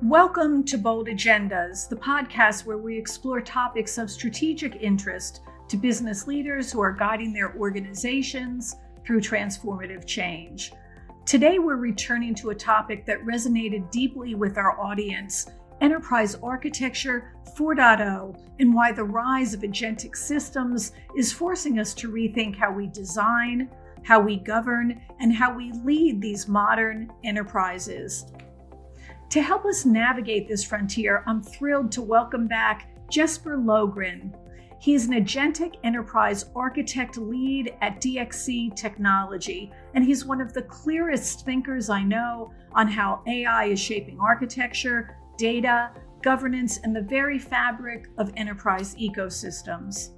Welcome to Bold Agendas, the podcast where we explore topics of strategic interest to business leaders who are guiding their organizations through transformative change. Today, we're returning to a topic that resonated deeply with our audience, Enterprise Architecture 4.0, and why the rise of agentic systems is forcing us to rethink how we design, how we govern, and how we lead these modern enterprises. To help us navigate this frontier, I'm thrilled to welcome back Jesper Lowgren. He's an Agentic Enterprise Architect Lead at DXC Technology, and he's one of the clearest thinkers I know on how AI is shaping architecture, data, governance, and the very fabric of enterprise ecosystems.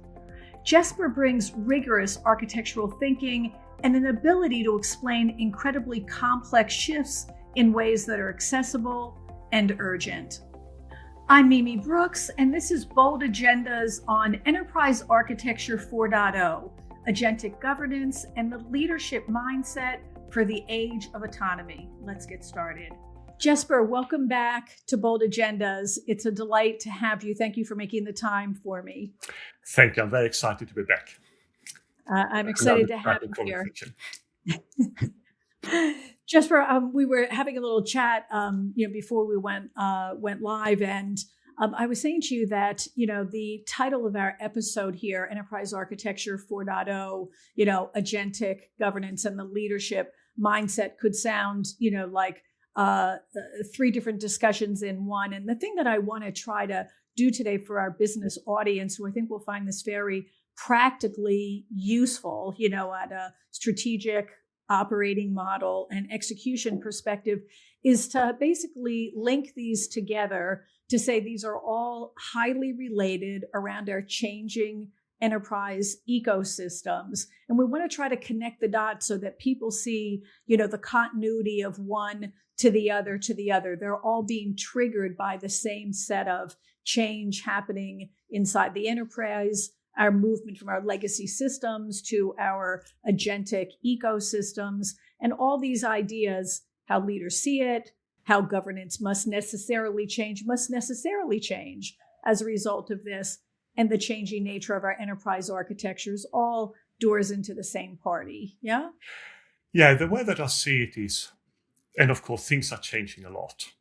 Jesper brings rigorous architectural thinking and an ability to explain incredibly complex shifts in ways that are accessible and urgent. I'm Mimi Brooks, and this is Bold Agendas on Enterprise Architecture 4.0, Agentic Governance and the Leadership Mindset for the Age of Autonomy. Let's get started. Jesper, welcome back to Bold Agendas. It's a delight to have you. Thank you for making the time for me. Thank you. I'm very excited to be back. I'm excited to have you here. Jesper, we were having a little chat, before we went live, and I was saying to you that, the title of our episode here, Enterprise Architecture 4.0, Agentic Governance and the Leadership Mindset, could sound, like three different discussions in one. And the thing that I want to try to do today for our business audience, who I think will find this very practically useful, at a strategic operating model and execution perspective, is to basically link these together to say these are all highly related around our changing enterprise ecosystems. And we want to try to connect the dots so that people see, the continuity of one to the other to the other. They're all being triggered by the same set of change happening inside the enterprise, our movement from our legacy systems to our agentic ecosystems, and all these ideas, how leaders see it, how governance must necessarily change as a result of this, and the changing nature of our enterprise architectures, all doors into the same party. Yeah? Yeah, the way that I see it is, and of course, things are changing a lot.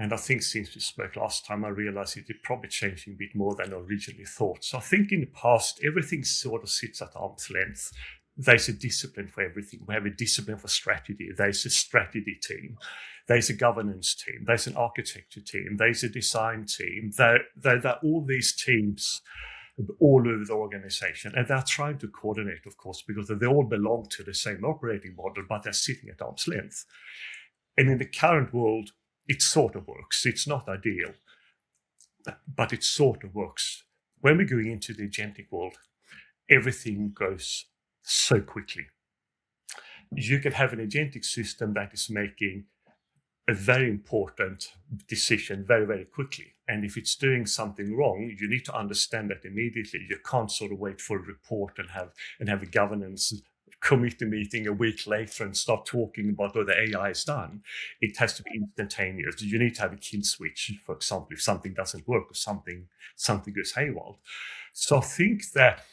And I think since we spoke last time, I realized it probably changing a bit more than I originally thought. So I think in the past, everything sort of sits at arm's length. There's a discipline for everything. We have a discipline for strategy. There's a strategy team. There's a governance team. There's an architecture team. There's a design team. There are all these teams all over the organization. And they're trying to coordinate, of course, because they all belong to the same operating model, but they're sitting at arm's length. And in the current world, it sort of works. It's not ideal, but it sort of works. When we're going into the agentic world, everything goes so quickly. You can have an agentic system that is making a very important decision very, very quickly. And if it's doing something wrong, you need to understand that immediately. You can't sort of wait for a report and have a governance committee meeting a week later and start talking about what the AI has done. It has to be instantaneous. You need to have a kill switch, for example, if something doesn't work or something goes haywire. So I think that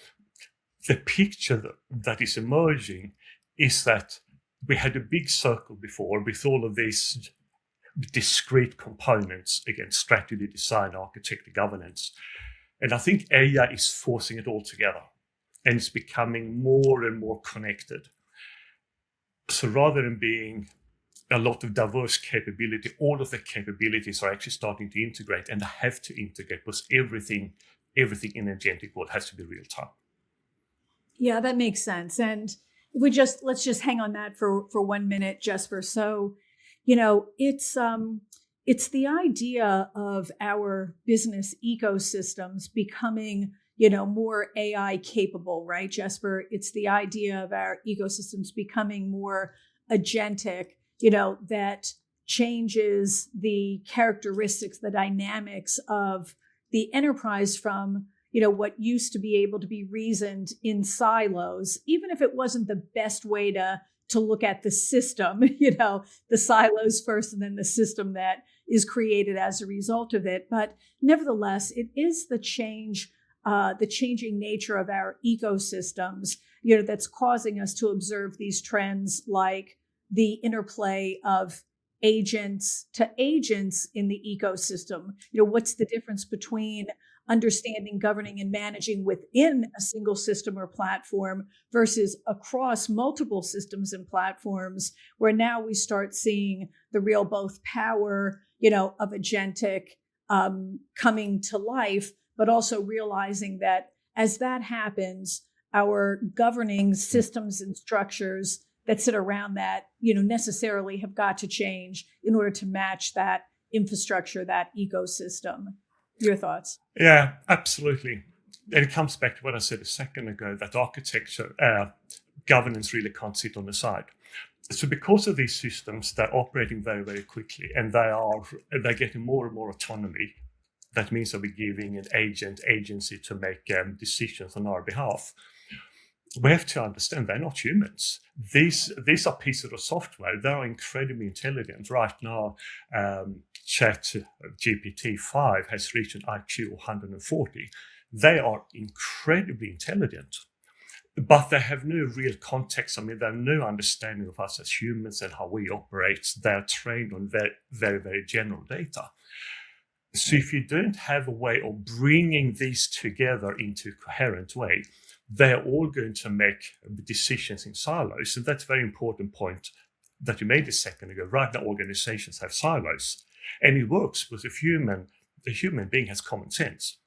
the picture that is emerging is that we had a big circle before with all of these discrete components, again, strategy, design, architecture, governance. And I think AI is forcing it all together. And it's becoming more and more connected. So rather than being a lot of diverse capability, all of the capabilities are actually starting to integrate, and they have to integrate because everything in agentic world has to be real time. Yeah, that makes sense. And let's just hang on that for 1 minute, Jesper. So, it's the idea of our business ecosystems becoming more AI capable, right, Jesper? It's the idea of our ecosystems becoming more agentic, that changes the characteristics, the dynamics of the enterprise from, what used to be able to be reasoned in silos, even if it wasn't the best way to to look at the system, the silos first and then the system that is created as a result of it. But nevertheless, it is the changing nature of our ecosystems, that's causing us to observe these trends like the interplay of agents to agents in the ecosystem. What's the difference between understanding, governing, and managing within a single system or platform versus across multiple systems and platforms, where now we start seeing the real both power, of agentic coming to life, but also realizing that as that happens, our governing systems and structures that sit around that, necessarily have got to change in order to match that infrastructure, that ecosystem. Your thoughts? Yeah, absolutely. And it comes back to what I said a second ago, that architecture, governance really can't sit on the side. So because of these systems, they're operating very, very quickly, and they're getting more and more autonomy. That means that we're giving an agency to make decisions on our behalf. We have to understand they're not humans. These are pieces of software. They are incredibly intelligent. Right now, GPT-5 has reached an IQ of 140. They are incredibly intelligent, but they have no real context. They have no understanding of us as humans and how we operate. They're trained on very, very, very general data. So if you don't have a way of bringing these together into a coherent way, they're all going to make decisions in silos. So that's a very important point that you made a second ago. Right now, organizations have silos, and it works because the human being has common sense.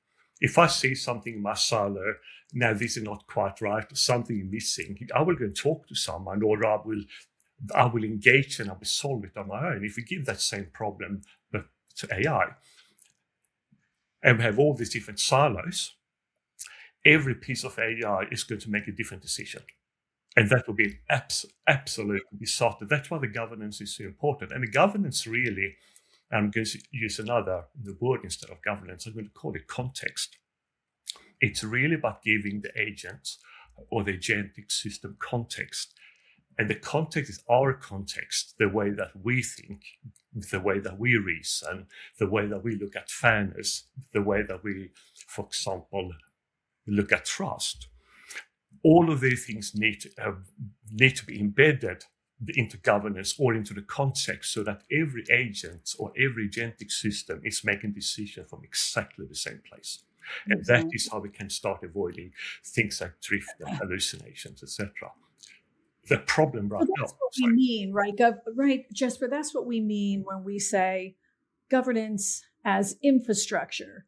If I see something in my silo, now this is not quite right, something is missing, I will go and talk to someone, or I will engage and I will solve it on my own. If we give that same problem to AI, and we have all these different silos, every piece of AI is going to make a different decision. And that will be absolutely disaster. That's why the governance is so important. And the governance really, I'm going to use the word instead of governance, I'm going to call it context. It's really about giving the agents or the agentic system context. And the context is our context, the way that we think, the way that we reason, the way that we look at fairness, the way that we, for example, look at trust. All of these things need to be embedded into governance or into the context, so that every agent or every agentic system is making decisions from exactly the same place. And that is how we can start avoiding things like drift and hallucinations, etc. The problem right now. That's what we mean, right? Right, Jesper, that's what we mean when we say governance as infrastructure,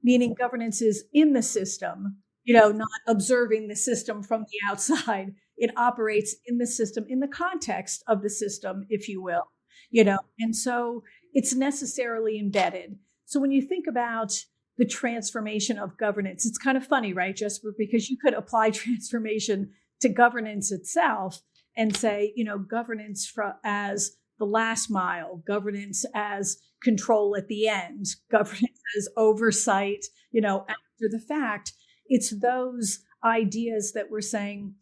meaning governance is in the system, not observing the system from the outside. It operates in the system, in the context of the system, if you will, and so it's necessarily embedded. So when you think about the transformation of governance, it's kind of funny, right, Jesper, because you could apply transformation to governance itself and say, governance as the last mile, governance as control at the end, governance as oversight, after the fact. It's those ideas that we're saying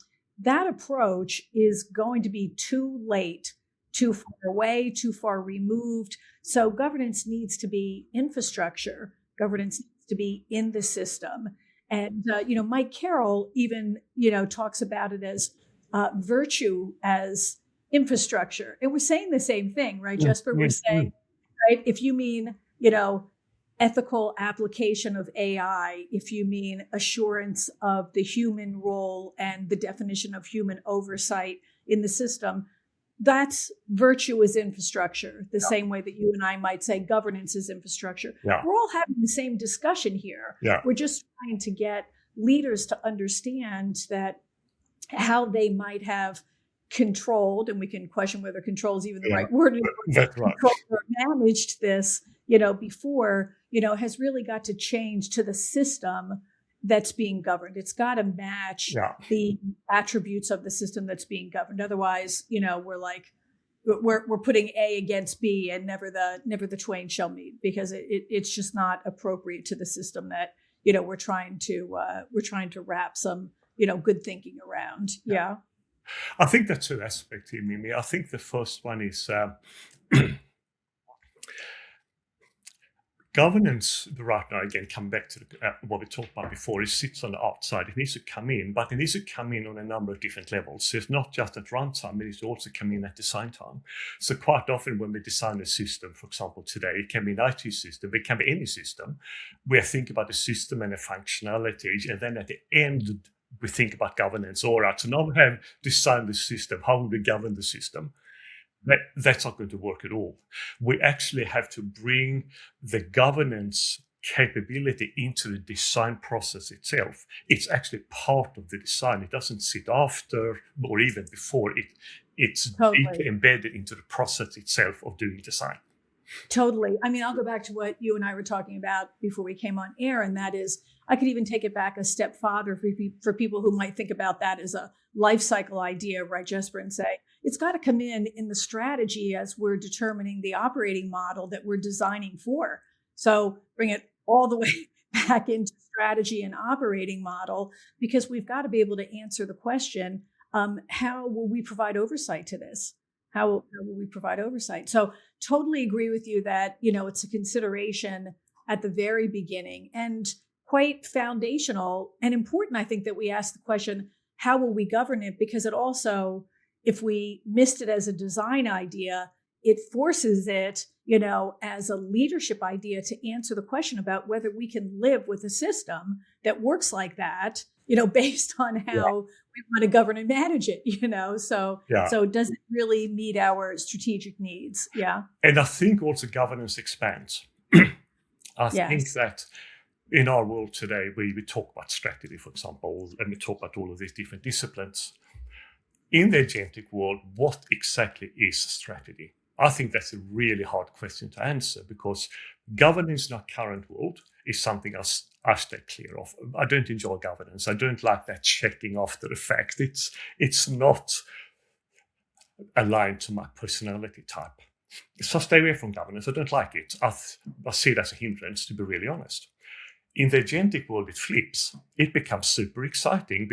that approach is going to be too late, too far away, too far removed. So governance needs to be infrastructure. Governance needs to be in the system. And, Mike Carroll even, talks about it as virtue as infrastructure. And we're saying the same thing, right, Jesper? We're saying, right, if you mean, ethical application of AI, if you mean assurance of the human role and the definition of human oversight in the system, that's virtue as infrastructure, the same way that you and I might say governance is infrastructure. Yeah. We're all having the same discussion here. Yeah. We're just trying to get leaders to understand that how they might have controlled, and we can question whether control is even the right word, that's right, controlled or managed this, before, has really got to change to the system that's being governed. It's got to match the attributes of the system that's being governed. Otherwise, we're putting A against B, and never the twain shall meet, because it's just not appropriate to the system that we're trying to wrap some good thinking around. Yeah. I think there are two aspects here, Mimi. I think the first one is governance. Right now, again, come back to what we talked about before. It sits on the outside. It needs to come in, but it needs to come in on a number of different levels. So it's not just at runtime, it needs to also come in at design time. So quite often when we design a system, for example, today, it can be an IT system, it can be any system. We think about the system and the functionality, and then at the end, we think about governance. All right, so now we have designed the system. How will we govern the system? That's not going to work at all. We actually have to bring the governance capability into the design process itself. It's actually part of the design. It doesn't sit after or even before it. It's Totally. deeply embedded into the process itself of doing design. Totally. I mean, I'll go back to what you and I were talking about before we came on air, and that is, I could even take it back a step farther for people who might think about that as a life cycle idea, right, Jesper, and say, it's got to come in the strategy as we're determining the operating model that we're designing for. So bring it all the way back into strategy and operating model, because we've got to be able to answer the question, how will we provide oversight to this? How will we provide oversight? So totally agree with you that, it's a consideration at the very beginning and quite foundational and important. I think that we ask the question, how will we govern it? Because it also, if we missed it as a design idea, it forces it, as a leadership idea to answer the question about whether we can live with a system that works like that, based on how we want to govern and manage it, so does it really meet our strategic needs? Yeah. And I think also governance expands. I think that in our world today, we talk about strategy, for example, and we talk about all of these different disciplines. In the agentic world, what exactly is strategy? I think that's a really hard question to answer, because governance in our current world is something I stay clear of. I don't enjoy governance. I don't like that checking after the fact. It's not aligned to my personality type. So I stay away from governance. I don't like it. I see it as a hindrance, to be really honest. In the agentic world, it flips. It becomes super exciting.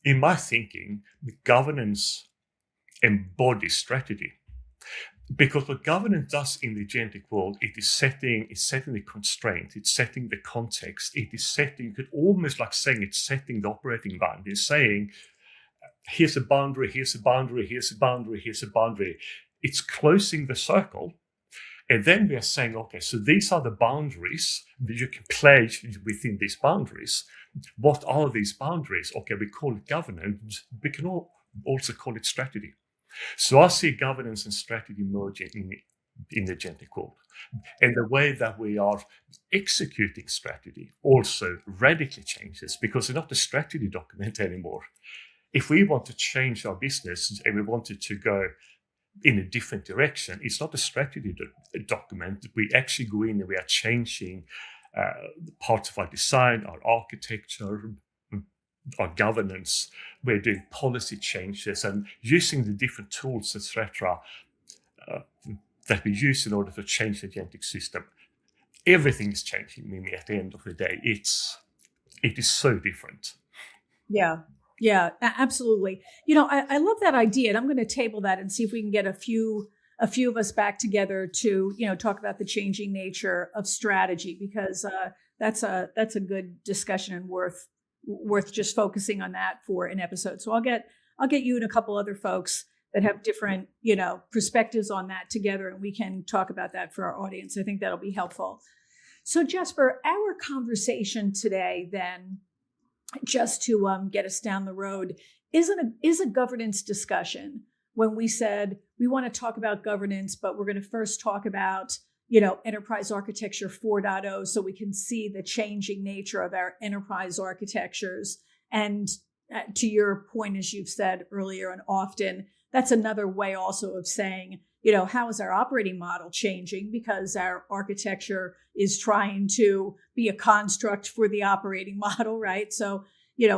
In my thinking, governance embodies strategy. Because what governance does in the agentic world, it's setting the constraint, it's setting the context, it is setting, you could almost like saying it's setting the operating boundary, it's saying, here's a boundary, here's a boundary, here's a boundary, here's a boundary. It's closing the circle. And then we are saying, okay, so these are the boundaries that you can play within these boundaries. What are these boundaries? Okay, we call it governance. We can also call it strategy. So I see governance and strategy merging in the agentic world. And the way that we are executing strategy also radically changes, because it's not a strategy document anymore. If we want to change our business and we want it to go in a different direction, it's not a strategy document. We actually go in and we are changing parts of our design, our architecture, our governance. We're doing policy changes and using the different tools, etc., that we use in order to change the agentic system. Everything is changing, Mimi, at the end of the day. It is so different. Yeah, absolutely. I love that idea, and I'm going to table that and see if we can get a few of us back together to, talk about the changing nature of strategy, because that's a good discussion and worth just focusing on that for an episode. So I'll get you and a couple other folks that have different, perspectives on that together, and we can talk about that for our audience. I think that'll be helpful. So Jesper, our conversation today then, just to get us down the road, is a governance discussion. When we said we want to talk about governance, but we're going to first talk about, enterprise architecture 4.0, so we can see the changing nature of our enterprise architectures. And to your point, as you've said earlier and often, that's another way also of saying, how is our operating model changing? Because our architecture is trying to be a construct for the operating model, right? So,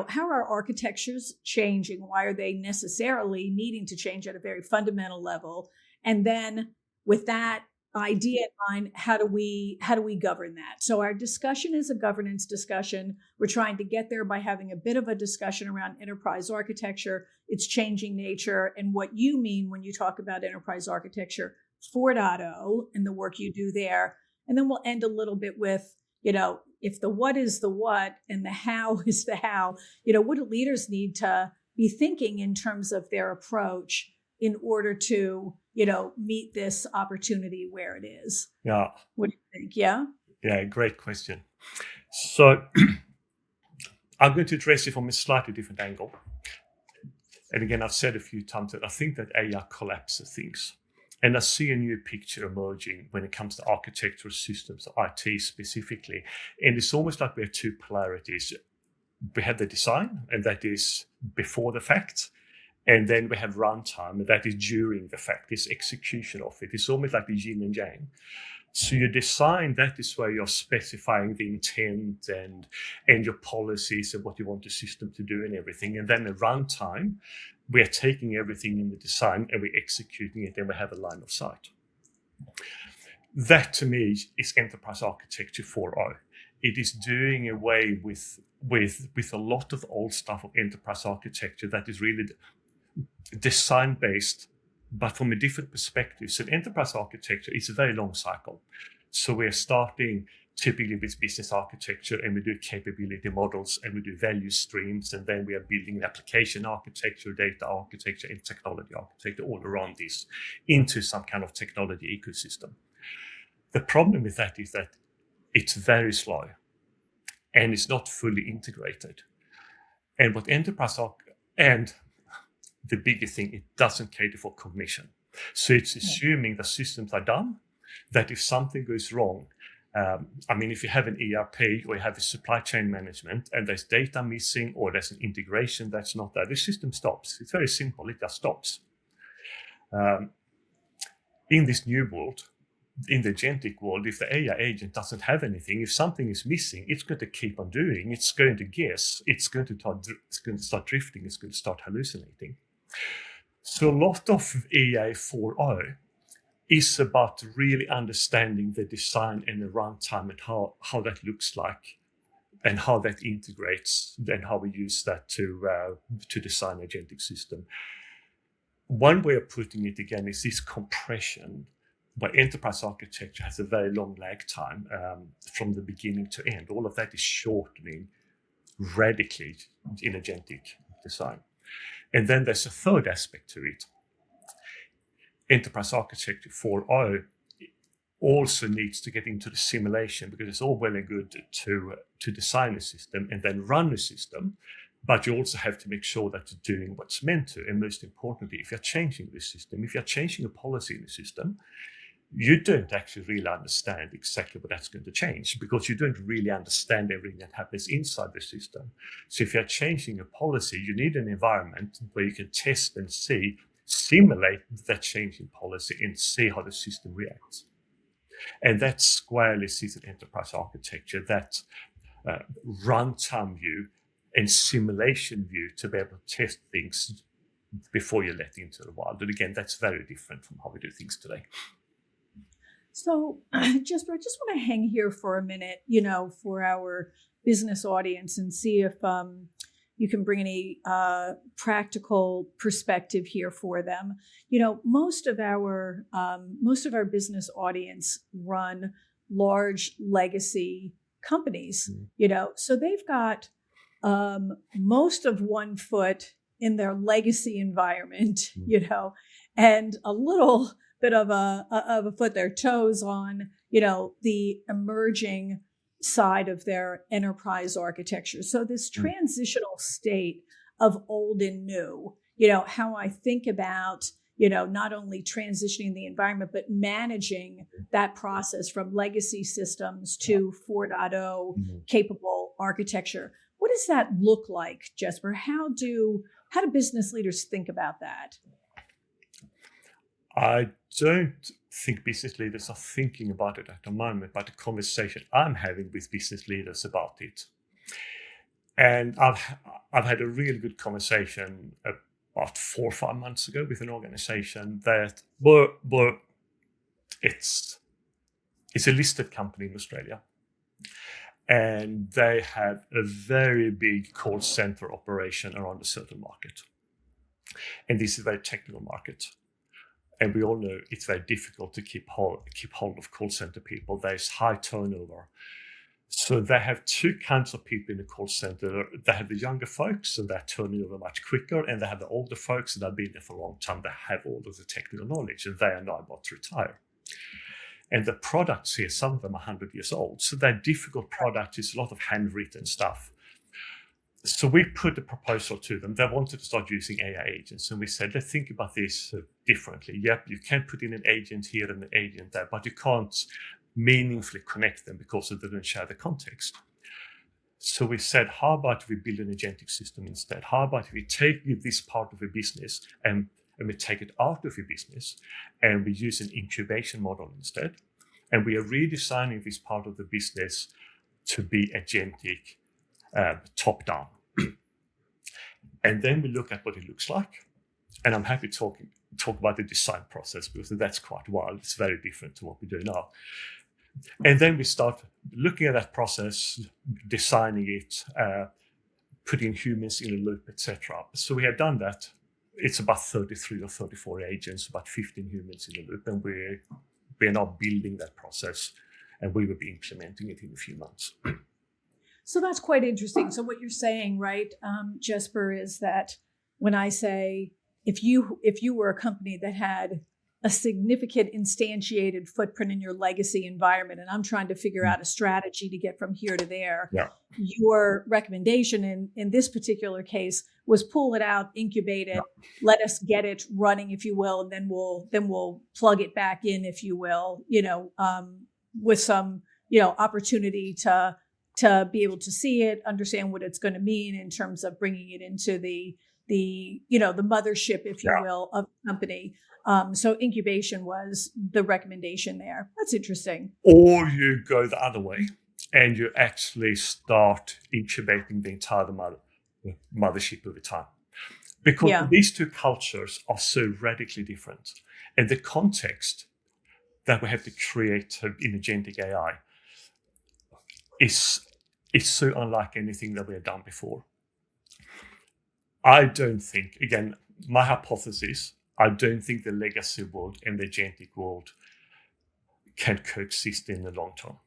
how are our architectures changing? Why are they necessarily needing to change at a very fundamental level? And then with that, idea in mind, how do we govern that? So our discussion is a governance discussion. We're trying to get there by having a bit of a discussion around enterprise architecture, its changing nature, and what you mean when you talk about enterprise architecture 4.0 and the work you do there. And then we'll end a little bit with, if the what is the what and the how is the how, what do leaders need to be thinking in terms of their approach in order to, meet this opportunity where it is? Yeah. What do you think? Yeah. Yeah, great question. So I'm going to address it from a slightly different angle. And again, I've said a few times that I think that AI collapses things. And I see a new picture emerging when it comes to architectural systems, IT specifically. And it's almost like we have two polarities. We have the design, and that is before the fact. And then we have runtime, and that is during the fact, is execution of it. It's almost like the yin and yang. So your design, that is where you're specifying the intent and your policies and what you want the system to do and everything. And then the runtime, we're taking everything in the design and we're executing it, and we have a line of sight. That to me is enterprise architecture 4.0. It is doing away with a lot of old stuff of enterprise architecture that is really design-based, but from a different perspective. So enterprise architecture is a very long cycle. So we're starting typically with business architecture, and we do capability models, and we do value streams, and then we are building application architecture, data architecture, and technology architecture all around this into some kind of technology ecosystem. The problem with that is that it's very slow and it's not fully integrated. And what enterprise and the biggest thing, it doesn't cater for cognition. So it's assuming the systems are done, that if something goes wrong, if you have an ERP or you have a supply chain management and there's data missing or there's an integration that's not there, the system stops. It's very simple. It just stops. In this new world, in the agentic world, if the AI agent doesn't have anything, if something is missing, it's going to keep on doing. It's going to guess. It's going to start drifting. It's going to start hallucinating. So a lot of AI 4.0 is about really understanding the design and the runtime and how that looks like and how that integrates and how we use that to design an agentic system. One way of putting it again is this compression, where enterprise architecture has a very long lag time from the beginning to end. All of that is shortening radically in agentic design. And then there's a third aspect to it. Enterprise architecture 4.0 also needs to get into the simulation, because it's all well and good to design a system and then run a system, but you also have to make sure that you're doing what's meant to. And most importantly, if you're changing the system, if you're changing a policy in the system, you don't actually really understand exactly what that's going to change, because you don't really understand everything that happens inside the system. So if you're changing a policy, you need an environment where you can test and simulate that change in policy and see how the system reacts. And that squarely sits in enterprise architecture, that runtime view and simulation view to be able to test things before you let into the wild. And again, that's very different from how we do things today. So, Jesper, I just want to hang here for a minute, for our business audience, and see if you can bring any practical perspective here for them. Most of our business audience run large legacy companies. So they've got most of one foot in their legacy environment, and a little bit of a foot, their toes on, the emerging side of their enterprise architecture. So this transitional state of old and new, how I think about, not only transitioning the environment, but managing that process from legacy systems to 4.0 capable architecture. What does that look like, Jesper? How do business leaders think about that? I don't think business leaders are thinking about it at the moment, but the conversation I'm having with business leaders about it. And I've had a really good conversation about 4 or 5 months ago with an organization that it's It's a listed company in Australia. And they have a very big call center operation around a certain market. And this is a very technical market. And we all know it's very difficult to keep hold of call center people. There's high turnover. So they have two kinds of people in the call center. They have the younger folks, and they're turning over much quicker. And they have the older folks that have been there for a long time. They have all of the technical knowledge, and they are now about to retire. And the products here, some of them are 100 years old. So they're difficult products. It's a lot of handwritten stuff. So we put a proposal to them. They wanted to start using AI agents. And we said, let's think about this differently. Yep, you can put in an agent here and an agent there, but you can't meaningfully connect them because they don't share the context. So we said, how about we build an agentic system instead? How about we take this part of a business and we take it out of your business and we use an incubation model instead. And we are redesigning this part of the business to be agentic, top down. And then we look at what it looks like. And I'm happy to talk about the design process because that's quite wild. It's very different to what we do now. And then we start looking at that process, designing it, putting humans in a loop, etc. So we have done that. It's about 33 or 34 agents, about 15 humans in the loop, and we're now building that process, and we will be implementing it in a few months. So that's quite interesting. So what you're saying, right, Jesper, is that when I say if you were a company that had a significant instantiated footprint in your legacy environment, and I'm trying to figure out a strategy to get from here to there, your recommendation in this particular case was pull it out, incubate it, let us get it running, if you will, and then we'll plug it back in, if you will, with some, opportunity to be able to see it, understand what it's going to mean in terms of bringing it into the mothership, if you will, of the company. So incubation was the recommendation there. That's interesting. Or you go the other way and you actually start incubating the entire mothership over time. Because these two cultures are so radically different. And the context that we have to create in agentic AI is so unlike anything that we have done before. I don't think, again, my hypothesis, I don't think the legacy world and the agentic world can coexist in the long term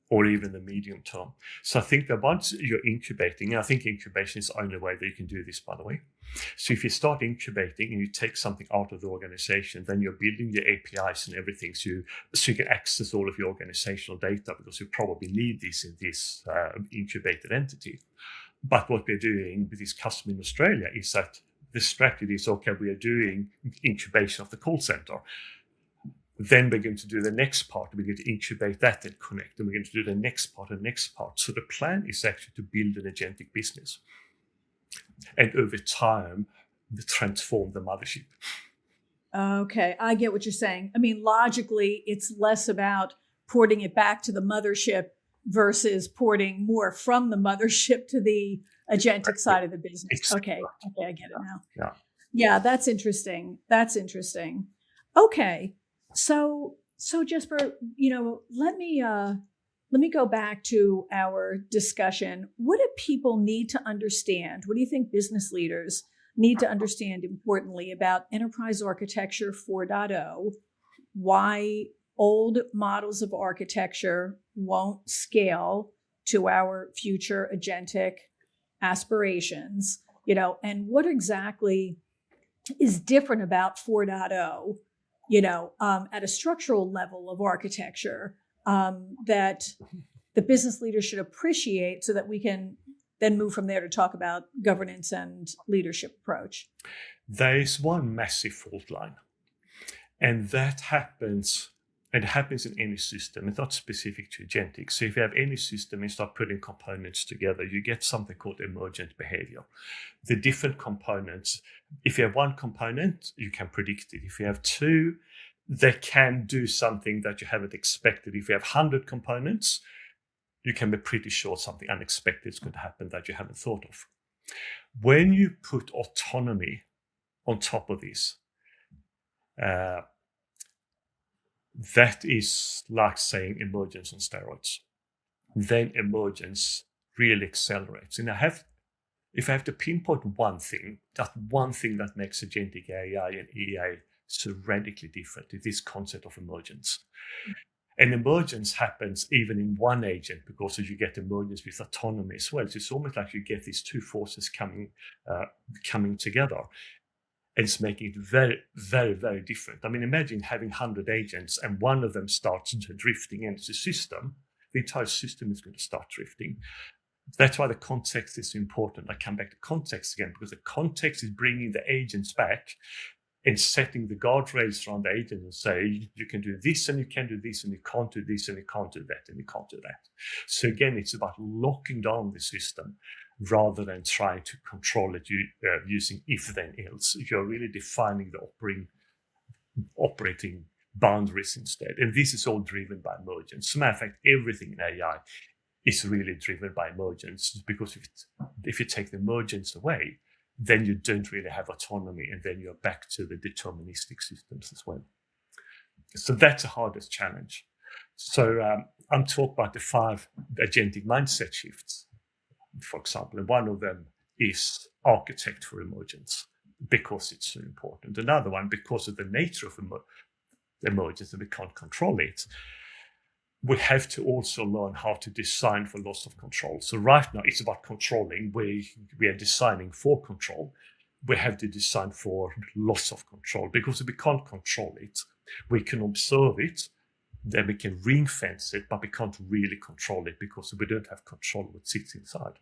or even the medium term. So I think that once you're incubating, and I think incubation is the only way that you can do this, by the way. So if you start incubating and you take something out of the organization, then you're building the APIs and everything so you can access all of your organizational data because you probably need this in this incubated entity. But what we're doing with this customer in Australia is that the strategy is, okay, we are doing incubation of the call center. Then we're going to do the next part. We're going to incubate that and connect. And we're going to do the next part and next part. So the plan is actually to build an agentic business. And over time, transform the mothership. Okay, I get what you're saying. I mean, logically, it's less about porting it back to the mothership versus porting more from the mothership to the agentic side of the business. Exactly. Okay, I get it now. Yeah, that's interesting. Okay, so Jesper, let me go back to our discussion. What do people need to understand? What do you think business leaders need to understand importantly about enterprise architecture 4.0? Why old models of architecture won't scale to our future agentic aspirations, and what exactly is different about 4.0, at a structural level of architecture that the business leaders should appreciate so that we can then move from there to talk about governance and leadership approach. There is one massive fault line, and that happens. It happens in any system. It's not specific to agentic. So if you have any system and start putting components together, you get something called emergent behavior. The different components, if you have one component, you can predict it. If you have two, they can do something that you haven't expected. If you have 100 components, you can be pretty sure something unexpected is going to happen that you haven't thought of. When you put autonomy on top of this, that is like saying emergence on steroids. Then emergence really accelerates. And if I have to pinpoint one thing, that one thing that makes agentic AI and EA so radically different is this concept of emergence. And emergence happens even in one agent because you get emergence with autonomy as well. So it's almost like you get these two forces coming together. And it's making it very, very, very different. I mean, imagine having 100 agents and one of them starts drifting into the system. The entire system is going to start drifting. That's why the context is important. I come back to context again, because the context is bringing the agents back and setting the guardrails around the agent and say, you can do this and you can do this and you can't do this and you can't do that and you can't do that. So again, it's about locking down the system rather than trying to control it using if then else. You're really defining the operating boundaries instead. And this is all driven by emergence. As a matter of fact, everything in AI is really driven by emergence, because if you take the emergence away, then you don't really have autonomy, and then you're back to the deterministic systems as well. So that's the hardest challenge. So I'm talking about the 5 agentic mindset shifts, for example, and one of them is architect for emergence, because it's so important. Another one, because of the nature of emergence and we can't control it, we have to also learn how to design for loss of control. So right now it's about controlling. We are designing for control. We have to design for loss of control, because if we can't control it, we can observe it, then we can ring fence it, but we can't really control it because we don't have control of what sits inside.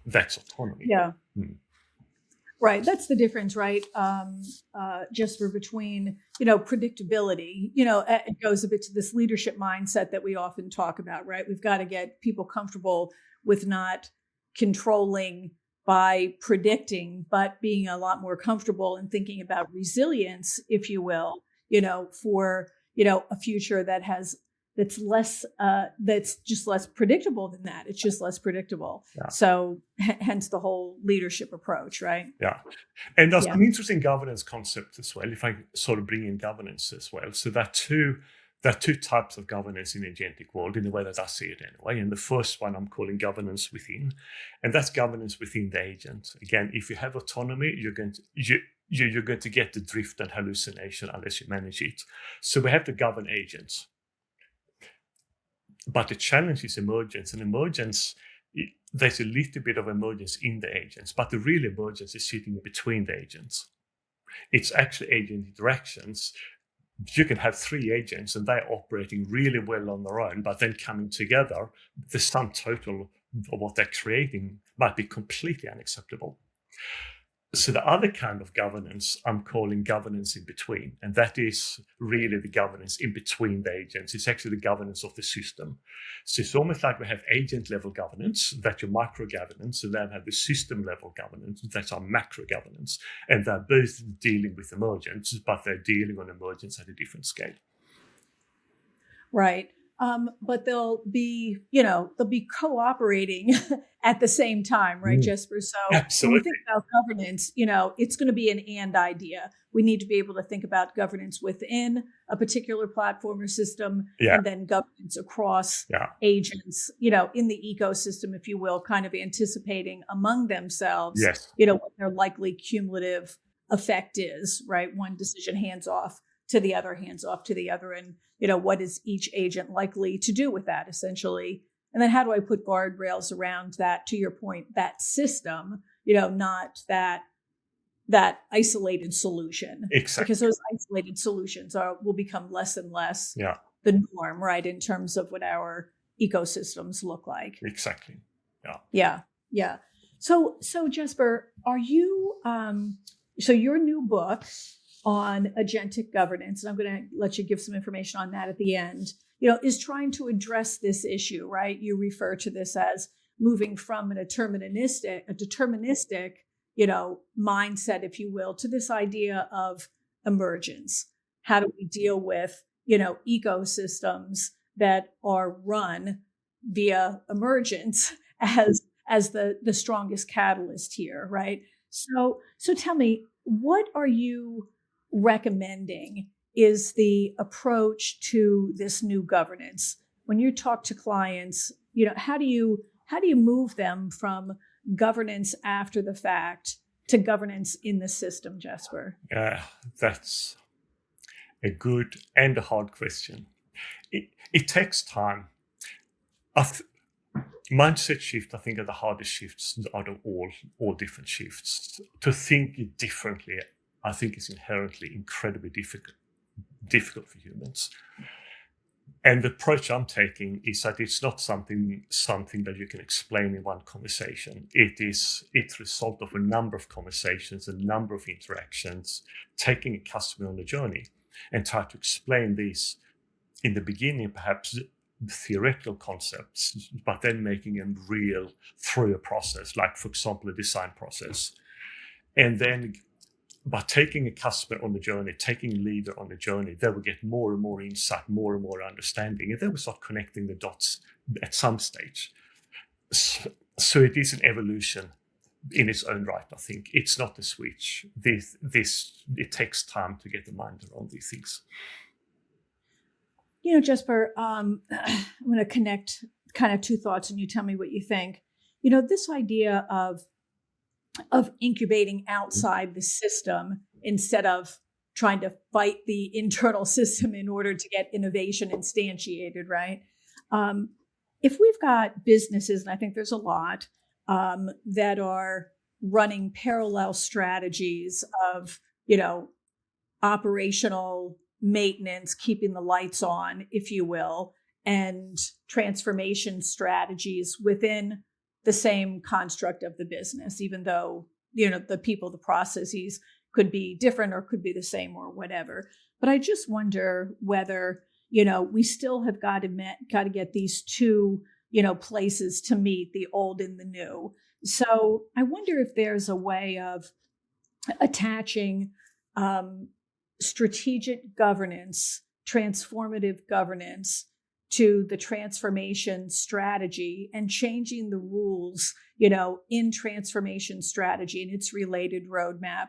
That's autonomy. Yeah. Right. That's the difference, right? Jesper, between, predictability, it goes a bit to this leadership mindset that we often talk about, right? We've got to get people comfortable with not controlling by predicting, but being a lot more comfortable and thinking about resilience, if you will, for, a future that's less, that's just less predictable than that. It's just less predictable. Yeah. So hence the whole leadership approach, right? Yeah. And there's an interesting governance concept as well, if I sort of bring in governance as well. So there are two types of governance in the agentic world, in the way that I see it anyway. And the first one I'm calling governance within, and that's governance within the agent. Again, if you have autonomy, you're going to get the drift and hallucination unless you manage it. So we have to govern agents. But the challenge is emergence. And emergence, there's a little bit of emergence in the agents, but the real emergence is sitting between the agents. It's actually agent interactions. You can have 3 agents and they're operating really well on their own, but then coming together, the sum total of what they're creating might be completely unacceptable. So the other kind of governance I'm calling governance in between, and that is really the governance in between the agents. It's actually the governance of the system. So it's almost like we have agent level governance, that's your micro governance, and then have the system level governance, that's our macro governance. And they're both dealing with emergence, but they're dealing on emergence at a different scale. Right. But they'll be cooperating at the same time, right, Jesper? So Absolutely. When we think about governance, it's going to be an and idea. We need to be able to think about governance within a particular platform or system, and then governance across agents, in the ecosystem, if you will, kind of anticipating among themselves, what their likely cumulative effect is, right? One decision hands off to the other, and what is each agent likely to do with that, essentially? And then how do I put guardrails around that, to your point, that system, not that isolated solution. Exactly. Because those isolated solutions will become less and less the norm, right, in terms of what our ecosystems look like. Exactly. Yeah. So Jesper, are you, so your new book on agentic governance, and I'm going to let you give some information on that at the end, is trying to address this issue, right? You refer to this as moving from a deterministic, mindset, if you will, to this idea of emergence. How do we deal with, ecosystems that are run via emergence as the strongest catalyst here, right? So tell me, what are you recommending is the approach to this new governance. When you talk to clients, how do you move them from governance after the fact to governance in the system, Jesper? That's a good and a hard question. It takes time. Mindset shift, I think, are the hardest shifts out of all different shifts. To think differently, I think, is inherently incredibly difficult for humans. And the approach I'm taking is that it's not something that you can explain in one conversation. It's the result of a number of conversations, a number of interactions, taking a customer on a journey and try to explain these in the beginning, perhaps theoretical concepts, but then making them real through a process, like, for example, a design process. And then by taking a customer on the journey, taking a leader on the journey, they will get more and more insight, more and more understanding, and they will start connecting the dots at some stage. So it is an evolution in its own right, I think. It's not a switch. It takes time to get the mind around these things. Jesper, I'm going to connect kind of two thoughts and you tell me what you think. This idea of incubating outside the system instead of trying to fight the internal system in order to get innovation instantiated, right? If we've got businesses, and I think there's a lot, that are running parallel strategies of, operational maintenance, keeping the lights on, if you will, and transformation strategies within the same construct of the business, even though, the people, the processes could be different or could be the same or whatever. But I just wonder whether, we still have got to get these two, places to meet, the old and the new. So I wonder if there's a way of attaching strategic governance, transformative governance to the transformation strategy and changing the rules, in transformation strategy and its related roadmap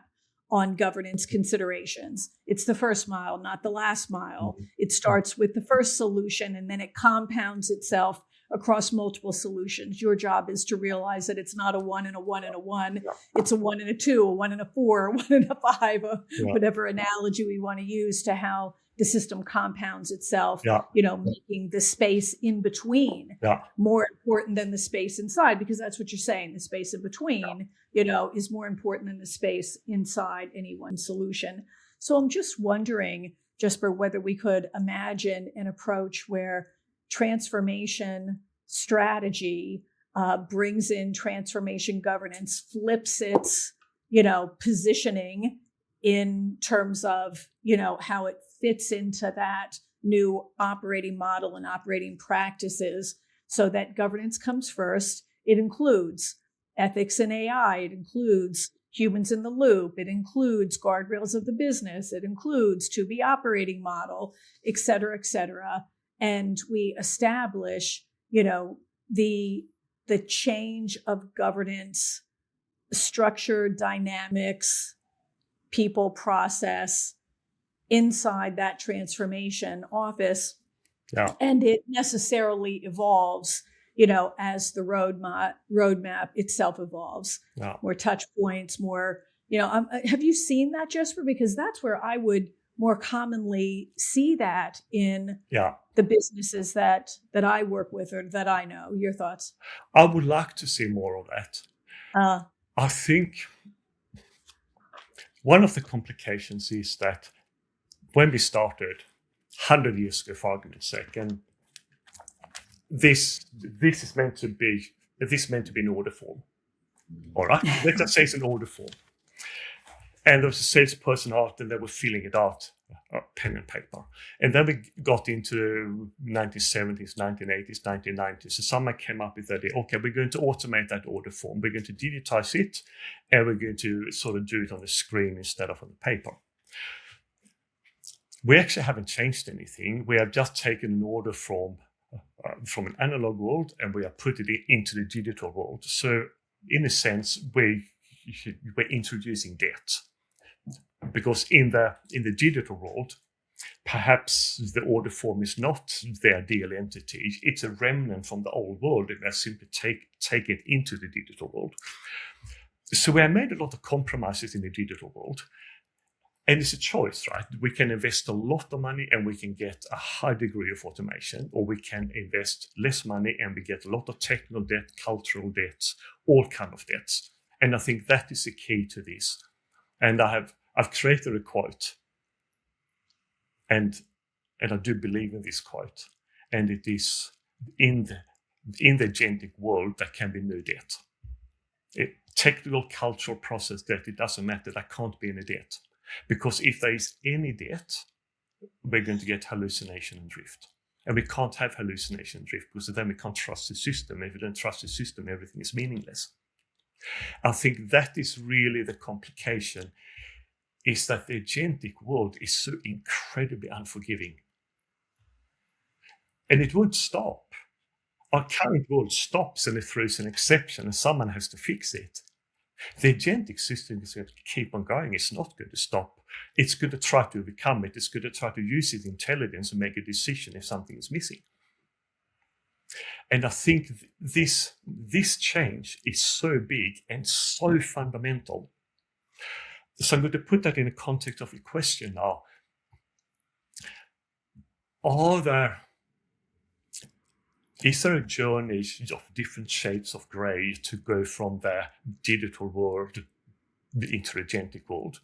on governance considerations. It's the first mile, not the last mile. It starts with the first solution and then it compounds itself across multiple solutions. Your job is to realize that it's not a 1 and a 1 and a 1. Yeah. It's a 1 and a 2, a 1 and a 4, a 1 and a 5, whatever analogy we want to use to how the system compounds itself, making the space in between more important than the space inside, because that's what you're saying. The space in between, is more important than the space inside any one solution. So I'm just wondering, Jesper, whether we could imagine an approach where transformation strategy brings in transformation governance, flips its, positioning in terms of, how it fits into that new operating model and operating practices, so that governance comes first. It includes ethics and AI. It includes humans in the loop. It includes guardrails of the business. It includes to-be operating model, et cetera, et cetera. And we establish, the change of governance, structure, dynamics, people, process inside that transformation office. Yeah. And it necessarily evolves, as the roadmap itself evolves. Yeah. More touch points, more, have you seen that, Jesper? Because that's where I would more commonly see that in the businesses that I work with or that I know. Your thoughts? I would like to see more of that. I think one of the complications is that when we started 100 years ago, for argument's sake, and this is meant to be an order form. All right, let's just say it's an order form. And there was a salesperson out and they were filling it out, pen and paper. And then we got into 1970s, 1980s, 1990s. So someone came up with the idea, okay, we're going to automate that order form. We're going to digitize it and we're going to sort of do it on the screen instead of on the paper. We actually haven't changed anything. We have just taken an order from an analog world and we have put it into the digital world. So in a sense, we're introducing debt. Because in the digital world, Perhaps the order form is not the ideal entity. It's a remnant from the old world, and we simply take it into the digital world. So we have made a lot of compromises in the digital world. And it's a choice, right? We can invest a lot of money and we can get a high degree of automation, or we can invest less money and we get a lot of technical debt, cultural debts, all kind of debts. And I think that is the key to this. And I've created a quote, and I do believe in this quote. And it is in the agentic world there can be no debt. Technical, cultural process debt, it doesn't matter. There can't be any debt. Because if there is any debt, we're going to get hallucination and drift. And we can't have hallucination and drift because then we can't trust the system. If we don't trust the system, everything is meaningless. I think that is really the complication, is that the agentic world is so incredibly unforgiving. And it won't stop. Our current world stops and it throws an exception and someone has to fix it. The agentic system is going to keep on going. It's not going to stop. It's going to try to overcome it. It's going to try to use its intelligence and make a decision if something is missing. And I think this change is so big and so fundamental. So I'm going to put that in the context of your question now. Is there a journey of different shades of grey to go from the digital world into the agentic world?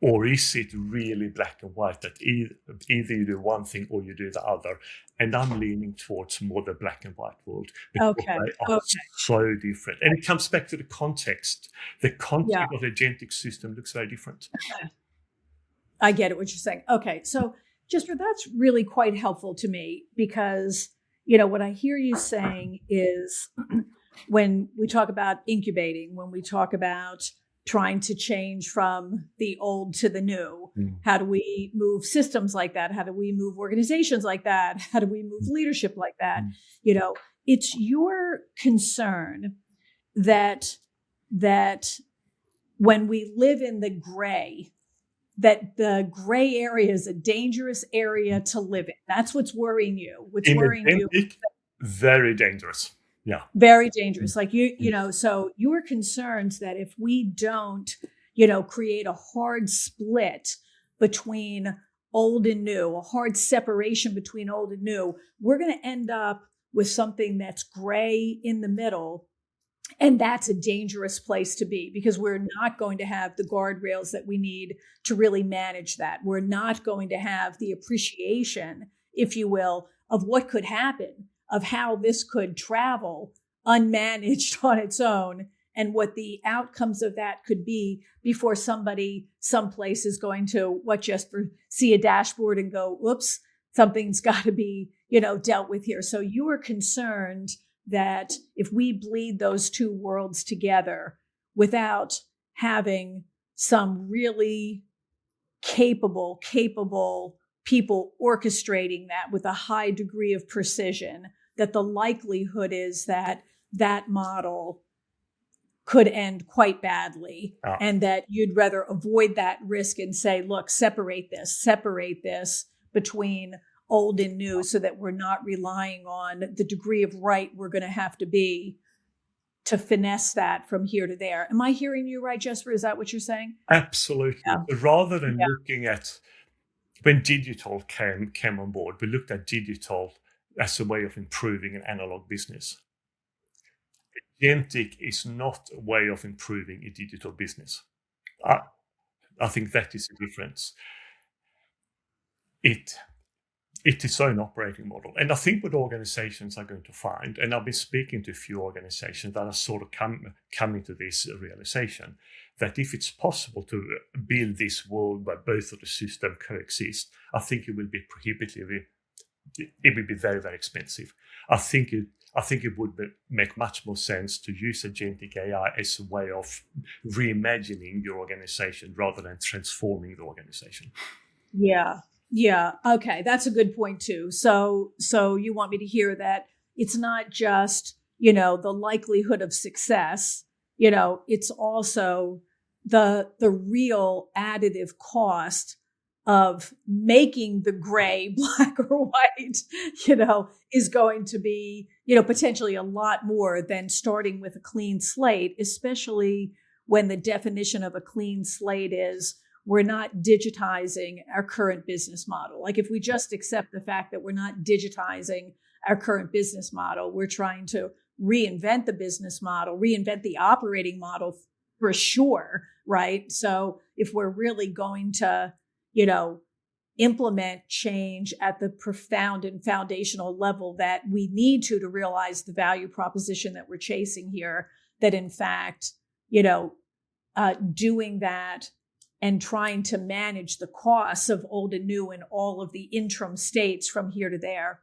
Or is it really black and white, that either you do one thing or you do the other? And I'm leaning towards more the black and white world, because they are so different. And it comes back to the context. The context of the agentic system looks very different. I get it, what you're saying. Okay, so Jesper, that's really quite helpful to me, because what I hear you saying is when we talk about incubating, when we talk about trying to change from the old to the new, how do we move systems like that? How do we move organizations like that? How do we move leadership like that? It's your concern that when we live in the gray, that the gray area is a dangerous area to live in. That's what's worrying you. What's worrying you? Very dangerous. Yeah. Very dangerous. Like so you're concerned that if we don't, create a hard split between old and new, a hard separation between old and new, we're going to end up with something that's gray in the middle. And that's a dangerous place to be, because we're not going to have the guardrails that we need to really manage that. We're not going to have the appreciation, if you will, of what could happen, of how this could travel unmanaged on its own, and what the outcomes of that could be before somebody someplace is going to, Jesper, see a dashboard and go, whoops, something's got to be, dealt with here. So you are concerned that if we bleed those two worlds together without having some really capable people orchestrating that with a high degree of precision, that the likelihood is that that model could end quite badly, and that you'd rather avoid that risk and say, look, separate this between old and new, so that we're not relying on the degree of right we're going to have to be to finesse that from here to there. Am I hearing you right, Jesper? Is that what you're saying? Absolutely. Yeah. Rather than looking at, when digital came on board, we looked at digital as a way of improving an analog business. Agentic is not a way of improving a digital business. I think that is the difference. It is its own operating model. And I think what organizations are going to find, and I've been speaking to a few organizations that are sort of coming to this realization, that if it's possible to build this world where both of the systems coexist, I think it will be prohibitively, it will be very, very expensive. I think it would make much more sense to use agentic AI as a way of reimagining your organization rather than transforming the organization. Yeah. Okay. That's a good point too. So you want me to hear that it's not just, the likelihood of success, it's also the real additive cost of making the gray black or white, is going to be, potentially a lot more than starting with a clean slate, especially when the definition of a clean slate is we're not digitizing our current business model. Like if we just accept the fact that we're not digitizing our current business model, we're trying to reinvent the business model, reinvent the operating model for sure, right? So if we're really going to, implement change at the profound and foundational level that we need to realize the value proposition that we're chasing here, that in fact, doing that and trying to manage the costs of old and new and all of the interim states from here to there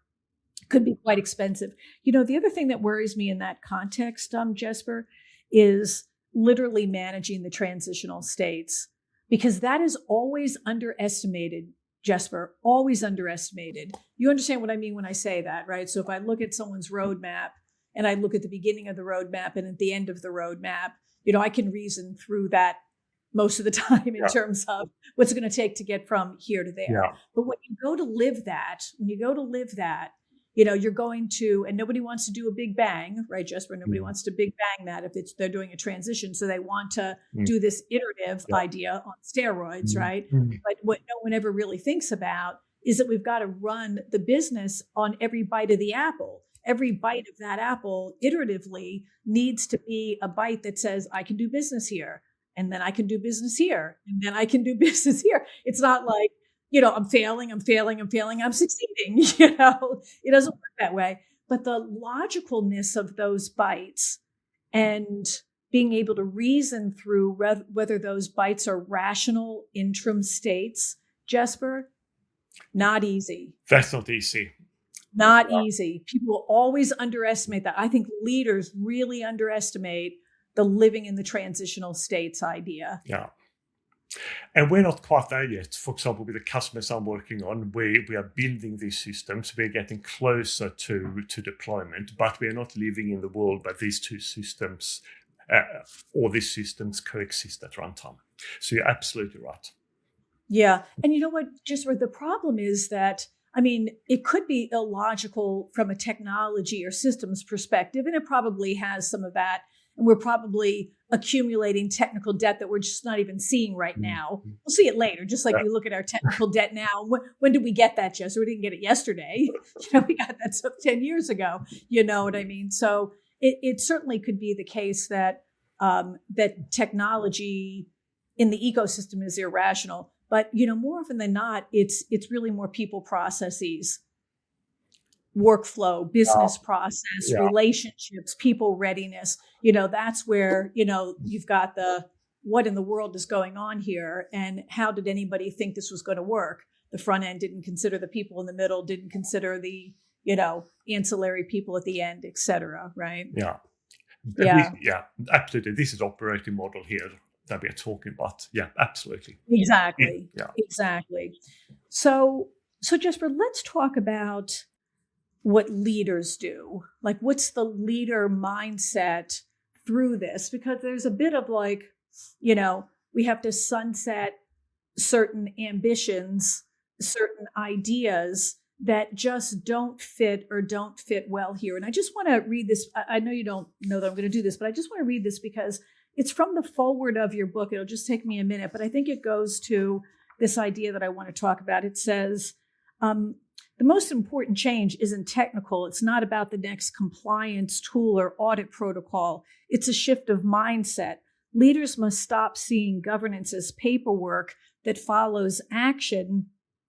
could be quite expensive. The other thing that worries me in that context, Jesper, is literally managing the transitional states, because that is always underestimated, Jesper, always underestimated. You understand what I mean when I say that, right? So if I look at someone's roadmap and I look at the beginning of the roadmap and at the end of the roadmap, I can reason through that most of the time in terms of what's it going to take to get from here to there. Yeah. But when you go to live that, you're going to, and nobody wants to do a big bang, right, Jesper? Nobody wants to big bang that if they're doing a transition. So they want to do this iterative idea on steroids, right? But what no one ever really thinks about is that we've got to run the business on every bite of the apple. Every bite of that apple iteratively needs to be a bite that says, I can do business here, and then I can do business here, and then I can do business here. It's not like, I'm failing, I'm succeeding. It doesn't work that way. But the logicalness of those bites and being able to reason through whether those bites are rational interim states, Jesper, not easy. That's not easy. Not easy. People always underestimate that. I think leaders really underestimate the living in the transitional states idea. Yeah. And we're not quite there yet. For example, with the customers I'm working on, we are building these systems. We're getting closer to deployment, but we're not living in the world where these two systems or these systems coexist at runtime. So you're absolutely right. Yeah. And you know what, just where the problem is that, it could be illogical from a technology or systems perspective, and it probably has some of that. And we're probably accumulating technical debt that we're just not even seeing right now. We'll see it later, just like we look at our technical debt now. When did we get that, Jess? We didn't get it yesterday. We got that stuff 10 years ago. You know what I mean? So it certainly could be the case that that technology in the ecosystem is irrational. But, more often than not, it's really more people processes, workflow, business process, relationships, people readiness. That's where, you've got the what in the world is going on here, and how did anybody think this was going to work? The front end didn't consider the people in the middle, didn't consider the, ancillary people at the end, et cetera, right? Yeah. Absolutely. This is operating model here that we're talking about. Yeah, absolutely. Exactly. Yeah. Exactly. So Jesper, let's talk about what leaders do. Like, what's the leader mindset through this? Because there's a bit of like, we have to sunset certain ambitions, certain ideas that just don't fit well here. And I just want to read this. I know you don't know that I'm going to do this, but I just want to read this because it's from the forward of your book. It'll just take me a minute, but I think it goes to this idea that I want to talk about. It says, the most important change isn't technical. It's not about the next compliance tool or audit protocol. It's a shift of mindset. Leaders must stop seeing governance as paperwork that follows action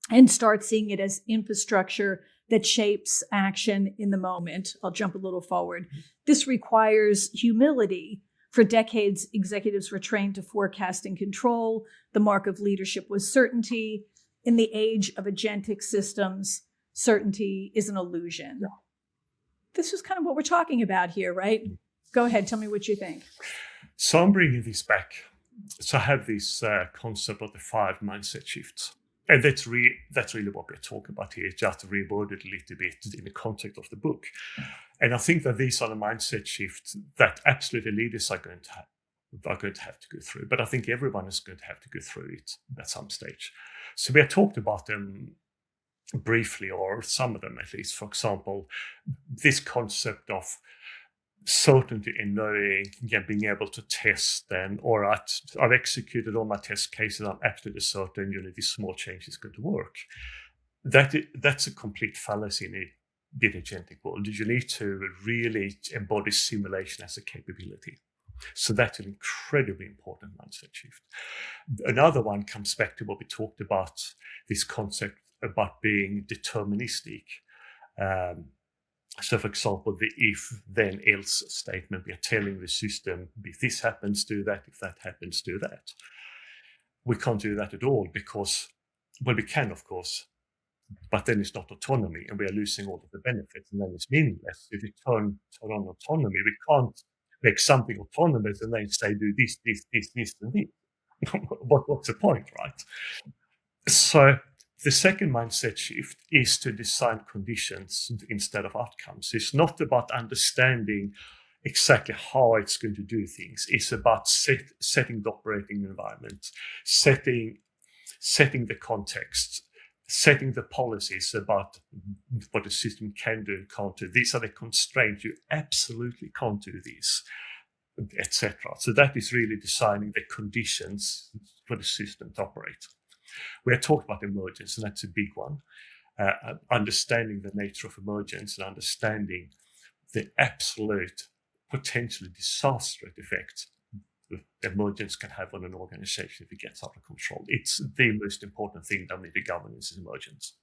and start seeing it as infrastructure that shapes action in the moment. I'll jump a little forward. This requires humility. For decades, executives were trained to forecast and control. The mark of leadership was certainty. In the age of agentic systems, certainty is an illusion. Yeah. This is kind of what we're talking about here, right? Go ahead, tell me what you think. So I'm bringing this back. So I have this concept of the 5 mindset shifts. And that's really what we're talking about here, just to reword it a little bit in the context of the book. And I think that these are the mindset shifts that absolutely leaders are going to are going to have to go through. But I think everyone is going to have to go through it at some stage. So we have talked about them briefly, or some of them at least. For example, this concept of certainty in knowing, being able to test, then, all right, I've executed all my test cases, I'm absolutely certain this small change is going to work. That's a complete fallacy in the agentic world. You need to really embody simulation as a capability. So that's an incredibly important mindset shift. Another one comes back to what we talked about, this concept about being deterministic. So, for example, the if, then, else statement, we are telling the system, if this happens, do that, if that happens, do that. We can't do that at all because, well, we can, of course, but then it's not autonomy and we are losing all of the benefits and then it's meaningless. If we turn on autonomy, we can't make something autonomous and then say, do this, and this. What's the point, right? So the second mindset shift is to design conditions instead of outcomes. It's not about understanding exactly how it's going to do things. It's about setting the operating environment, setting the context, setting the policies about what the system can do and can't do. These are the constraints. You absolutely can't do this, etc. So that is really designing the conditions for the system to operate. We have talked about emergence, and that's a big one. Understanding the nature of emergence and understanding the absolute potentially disastrous effect that emergence can have on an organization if it gets out of control. It's the most important thing that the governance is emergence.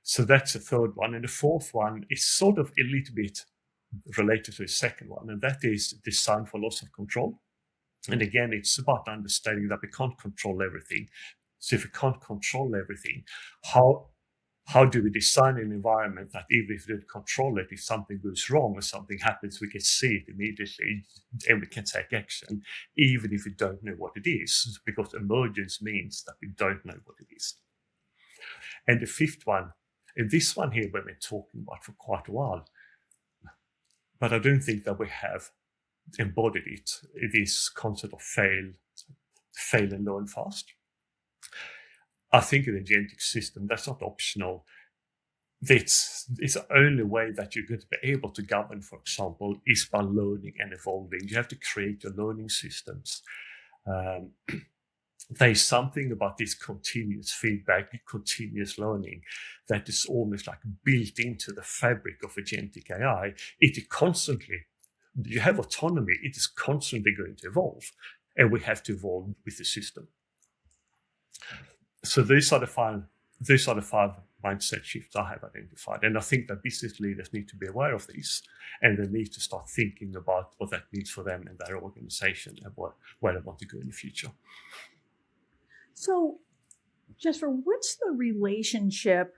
So that's the third one. And the fourth one is sort of a little bit related to the second one, and that is design for loss of control. And again, it's about understanding that we can't control everything. So if we can't control everything, how do we design an environment that even if we don't control it, if something goes wrong or something happens, we can see it immediately and we can take action, even if we don't know what it is, because emergence means that we don't know what it is. And the fifth one, and this one here we've been talking about for quite a while, but I don't think that we have embodied it, this concept of fail and learn fast. I think in an agentic system, that's not optional. It's the only way that you're going to be able to govern, for example, is by learning and evolving. You have to create your learning systems. There's something about this continuous feedback, continuous learning, that is almost like built into the fabric of agentic AI. It is constantly, you have autonomy, it is constantly going to evolve, and we have to evolve with the system. So these are the five mindset shifts I have identified. And I think that business leaders need to be aware of these, and they need to start thinking about what that means for them and their organization and where they want to go in the future. So, Jesper, what's the relationship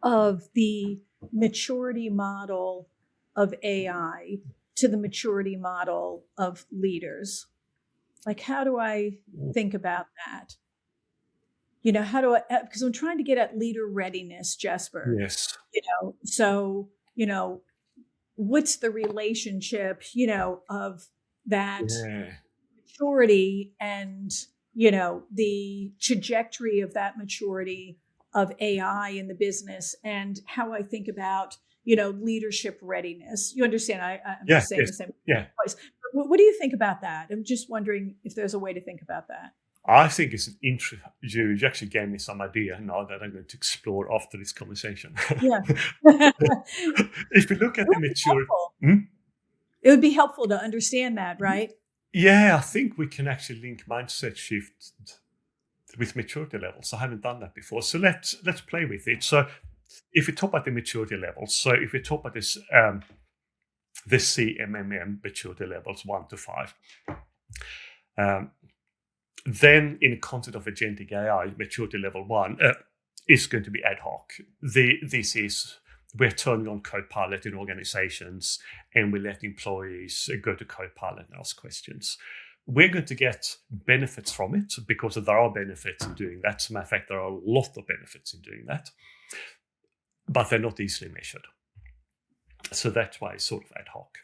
of the maturity model of AI to the maturity model of leaders? Like, how do I think about that? How do I, because I'm trying to get at leader readiness, Jesper. Yes. So, what's the relationship, of that maturity and, the trajectory of that maturity of AI in the business and how I think about, leadership readiness. You understand? I'm just saying the same voice. What do you think about that? I'm just wondering if there's a way to think about that. I think it's an interesting. You actually gave me some idea now that I'm going to explore after this conversation. Yeah. If we look at the maturity, it would be helpful to understand that, right? Yeah, I think we can actually link mindset shift with maturity levels. I haven't done that before, so let's play with it. So, if we talk about the maturity levels, so if we talk about this, the CMMM maturity levels 1 to 5. Then, in the context of agentic AI, maturity level 1 is going to be ad hoc. This is, we're turning on Copilot in organizations and we let employees go to Copilot and ask questions. We're going to get benefits from it because there are benefits in doing that. As a matter of fact, there are a lot of benefits in doing that, but they're not easily measured. So that's why it's sort of ad hoc.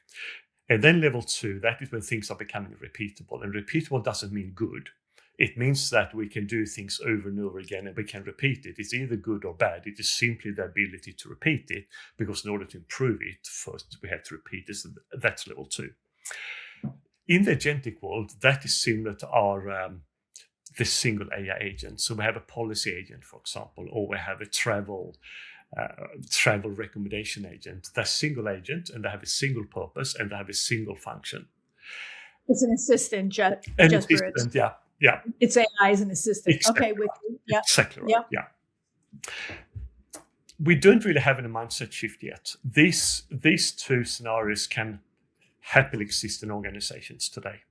And then level 2, that is when things are becoming repeatable. And repeatable doesn't mean good. It means that we can do things over and over again and we can repeat it. It's either good or bad. It is simply the ability to repeat it, because in order to improve it, first we have to repeat it. So that's level 2. In the agentic world, that is similar to our the single AI agent. So we have a policy agent, for example, or we have a travel recommendation agent. They're single agent and they have a single purpose and they have a single function. It's an assistant, Jesper. Yeah. It's AI as an assistant. Exactly. Okay, with you. Yeah. Exactly right. Yeah. We don't really have any mindset shift yet. These two scenarios can happily exist in organizations today.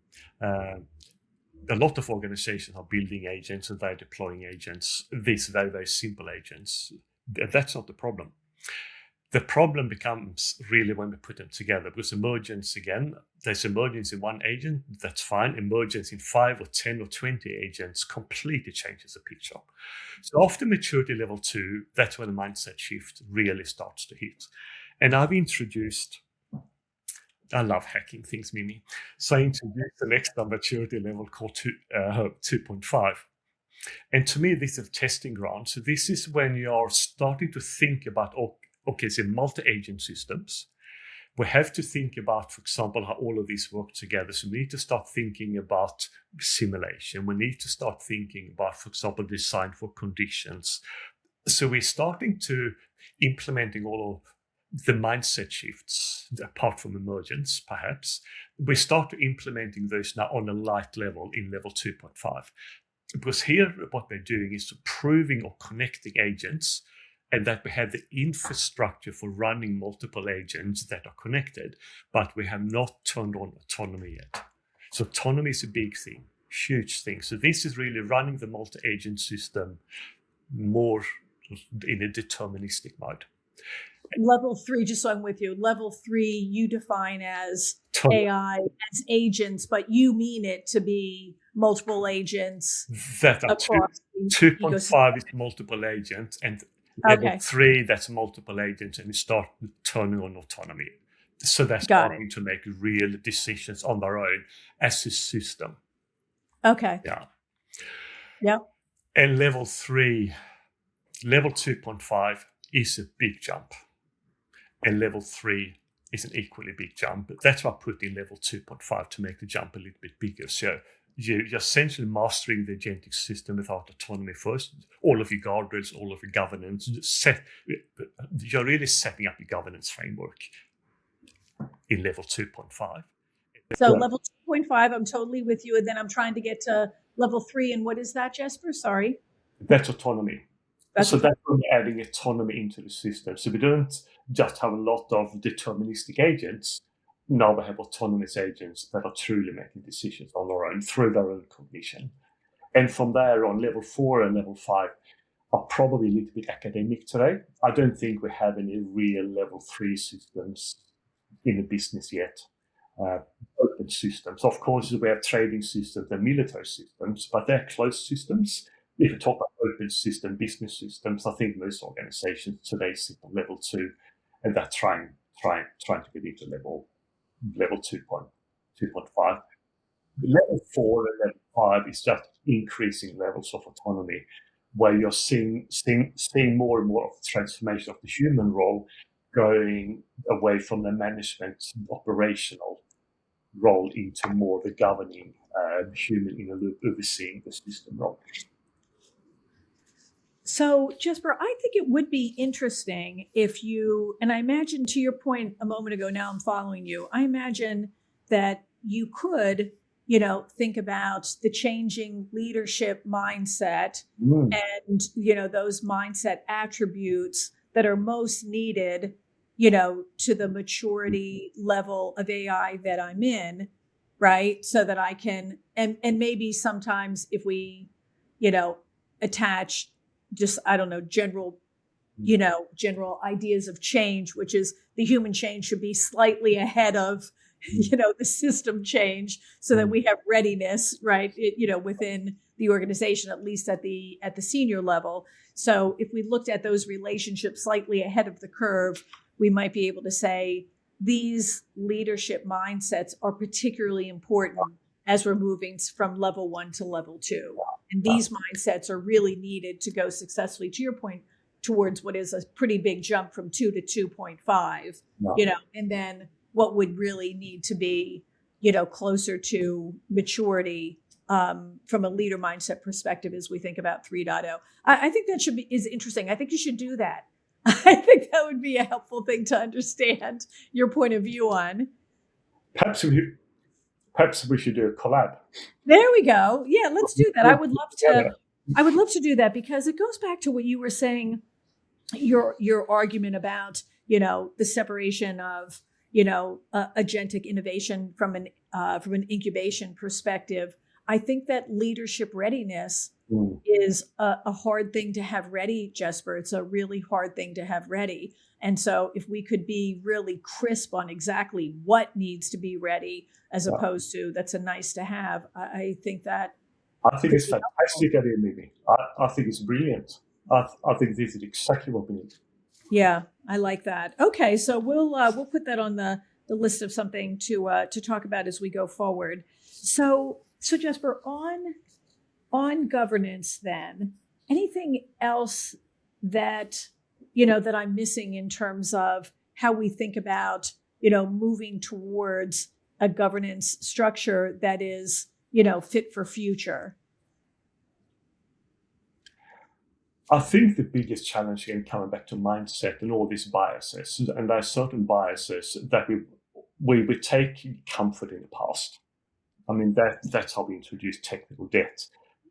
A lot of organizations are building agents and they're deploying agents, these very, very simple agents. That's not the problem. The problem becomes really when we put them together, because emergence, again, there's emergence in one agent, that's fine. Emergence in 5 or 10 or 20 agents completely changes the picture. So after maturity level 2, that's when the mindset shift really starts to hit. And I've introduced, I love hacking things, Mimi. So I introduced the next maturity level called 2.5. And to me, this is a testing ground. So this is when you're starting to think about, okay, so multi-agent systems. We have to think about, for example, how all of these work together. So we need to start thinking about simulation. We need to start thinking about, for example, design for conditions. So we're starting to implementing all of the mindset shifts, apart from emergence, perhaps. We start implementing those now on a light level in level 2.5. Because here, what we're doing is proving or connecting agents, and that we have the infrastructure for running multiple agents that are connected, but we have not turned on autonomy yet. So autonomy is a big thing, huge thing. So this is really running the multi-agent system more in a deterministic mode. Level 3, just so I'm with you, level 3, you define as AI as agents, but you mean it to be multiple agents. That across 2.5 is multiple agents, and level 3, that's multiple agents, and we start turning on autonomy. So they're starting to make real decisions on their own as a system. Okay. Yeah. And level 3, level 2.5 is a big jump. And level 3 is an equally big jump. That's why I put in level 2.5 to make the jump a little bit bigger. So you're essentially mastering the agentic system without autonomy first. All of your guardrails, all of your governance, you're really setting up your governance framework in level 2.5. So level 2.5, I'm totally with you. And then I'm trying to get to level 3. And what is that, Jesper? Sorry. That's autonomy. That's when we're adding autonomy into the system. So we don't just have a lot of deterministic agents. Now we have autonomous agents that are truly making decisions on their own through their own cognition. And from there on, level 4 and level 5 are probably a little bit academic today. I don't think we have any real level 3 systems in the business yet. Open systems. Of course, we have trading systems and military systems, but they're closed systems. If you talk about open system, business systems, I think most organizations today sit on level 2, and they're trying to get into level 2.5. Level 4 and level 5 is just increasing levels of autonomy, where you're seeing more and more of the transformation of the human role going away from the management operational role into more the governing human in a loop overseeing the system role. So, Jesper, I think it would be interesting if you, and I imagine to your point a moment ago, now I'm following you, I imagine that you could, think about the changing leadership mindset and, those mindset attributes that are most needed, to the maturity level of AI that I'm in, right? So that I can, and maybe sometimes if we, attach just, I don't know, general ideas of change, which is the human change should be slightly ahead of, the system change, so that we have readiness, right? Within the organization, at least at the senior level. So if we looked at those relationships slightly ahead of the curve, we might be able to say, these leadership mindsets are particularly important as we're moving from level 1 to level 2. And these mindsets are really needed to go successfully, to your point, towards what is a pretty big jump from 2 to 2.5, and then what would really need to be, closer to maturity from a leader mindset perspective as we think about 3.0. I think that is interesting. I think you should do that. I think that would be a helpful thing to understand your point of view on. Perhaps we should do a collab. There we go. Yeah, let's do that. I would love to do that, because it goes back to what you were saying, your argument about, the separation of, agentic innovation from an incubation perspective. I think that leadership readiness is a hard thing to have ready, Jesper. It's a really hard thing to have ready. And so if we could be really crisp on exactly what needs to be ready, as opposed to that's a nice to have, I think that. I think it's fantastic idea, Mimi. I think it's brilliant. I think this is exactly what we need. Yeah, I like that. Okay, so we'll put that on the list of something to talk about as we go forward. So Jesper, on governance, then, anything else that that I'm missing in terms of how we think about moving towards a governance structure that is fit for future? I think the biggest challenge, again, coming back to mindset and all these biases, and there are certain biases that we take comfort in the past. I mean, that's how we introduce technical debt.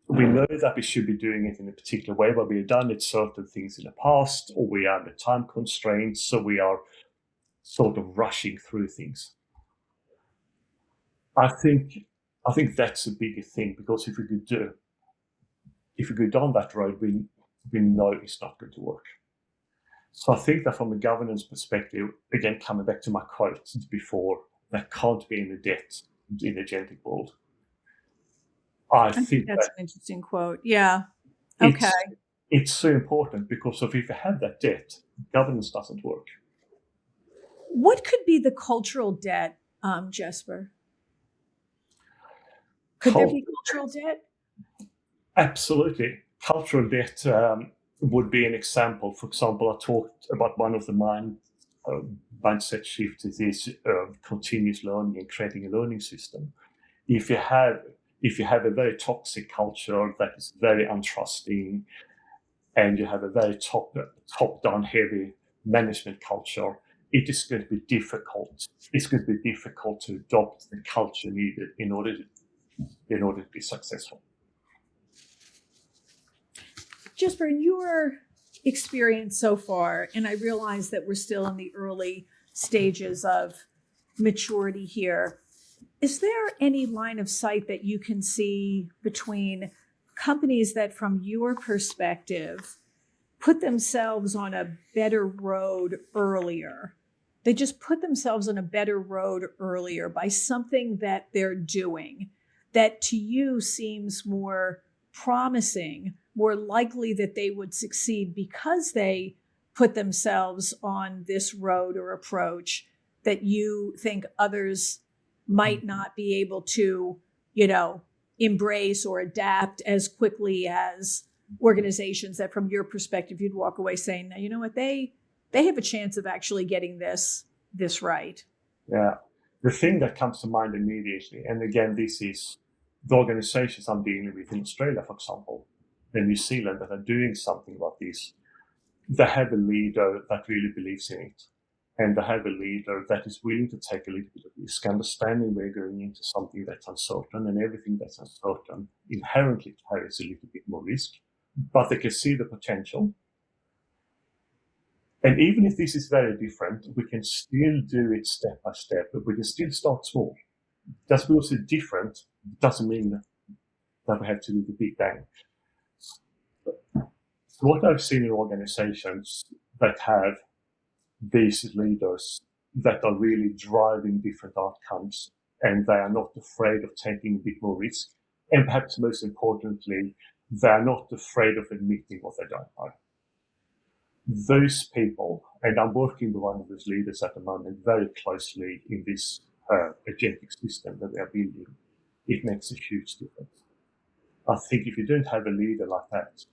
We know that we should be doing it in a particular way, but we've done it certain things in the past, or we are under time constraints, so we are sort of rushing through things. I think that's a bigger thing, because if we go down that road, we know it's not going to work. So I think that from a governance perspective, again, coming back to my quote before, there can't be any debt in the agentic world. I think that's an interesting quote. Yeah. Okay. It's so important, because if you have that debt, governance doesn't work. What could be the cultural debt, Jesper? Could there be cultural debt? Absolutely. Cultural debt would be an example. For example, I talked about one of the mindset shifts is continuous learning and creating a learning system. If you have a very toxic culture that is very untrusting, and you have a very top-down heavy management culture, it is going to be difficult. It's going to be difficult to adopt the culture needed in order to be successful. Jesper, in your experience so far, and I realize that we're still in the early stages of maturity here, is there any line of sight that you can see between companies that, from your perspective, put themselves on a better road earlier? They just put themselves on a better road earlier by something that they're doing that to you seems more promising, more likely that they would succeed because they put themselves on this road or approach that you think others might not be able to, embrace or adapt as quickly as organizations that, from your perspective, you'd walk away saying, now, you know what, they have a chance of actually getting this right? Yeah. The thing that comes to mind immediately, and again, this is the organizations I'm dealing with in Australia, for example, and New Zealand, that are doing something about this. They have a leader that really believes in it. And they have a leader that is willing to take a little bit of risk, understanding we're going into something that's uncertain, and everything that's uncertain inherently carries a little bit more risk, but they can see the potential. And even if this is very different, we can still do it step by step, but we can still start small. Just because it's different doesn't mean that we have to do the big bang. So what I've seen in organizations that have these leaders that are really driving different outcomes, and they are not afraid of taking a bit more risk, and perhaps most importantly, they are not afraid of admitting what they don't know. those people, and I'm working with one of those leaders at the moment very closely in this agentic system that we are building, it makes a huge difference. I think if you don't have a leader like that,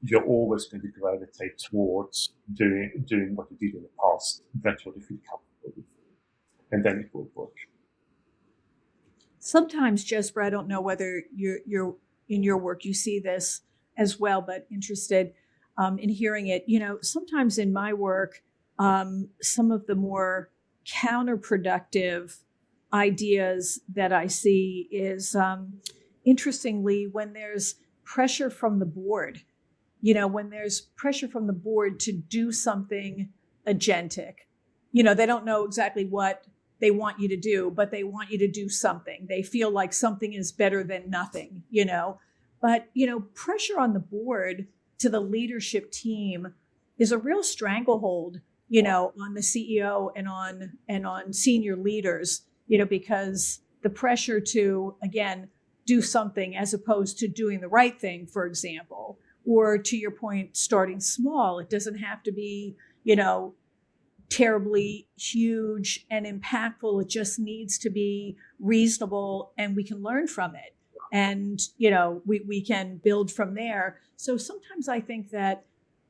you're always going to gravitate towards doing what you did in the past. That's what you feel comfortable with, and then it will work. Sometimes, Jesper, I don't know whether you're in your work you see this as well, but interested in hearing it. Sometimes in my work, some of the more counterproductive ideas that I see is, interestingly, when there's pressure from the board, when there's pressure from the board to do something agentic, they don't know exactly what they want you to do, but they want you to do something. They feel like something is better than nothing, but, pressure on the board to the leadership team is a real stranglehold, on the CEO and on senior leaders, because the pressure to, again, do something as opposed to doing the right thing, for example, or to your point, starting small. It doesn't have to be, terribly huge and impactful. It just needs to be reasonable, and we can learn from it. And, we can build from there. So sometimes I think that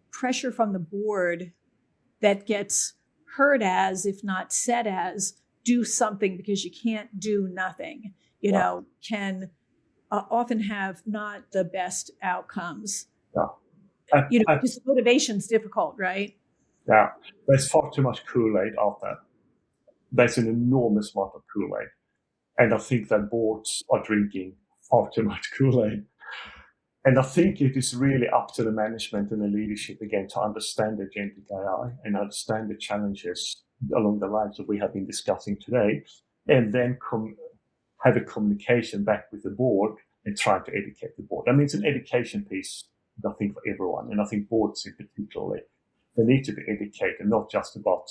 pressure from the board that gets heard as, if not said as, do something because you can't do nothing, can often have not the best outcomes. Because the motivation's difficult, right? Yeah, there's far too much Kool-Aid out there. There's an enormous amount of Kool-Aid. And I think that boards are drinking far too much Kool-Aid. And I think it is really up to the management and the leadership, again, to understand agentic AI and understand the challenges along the lines that we have been discussing today, and then have a communication back with the board and try to educate the board. I mean, it's an education piece, I think, for everyone. And I think boards in particular, they need to be educated, not just about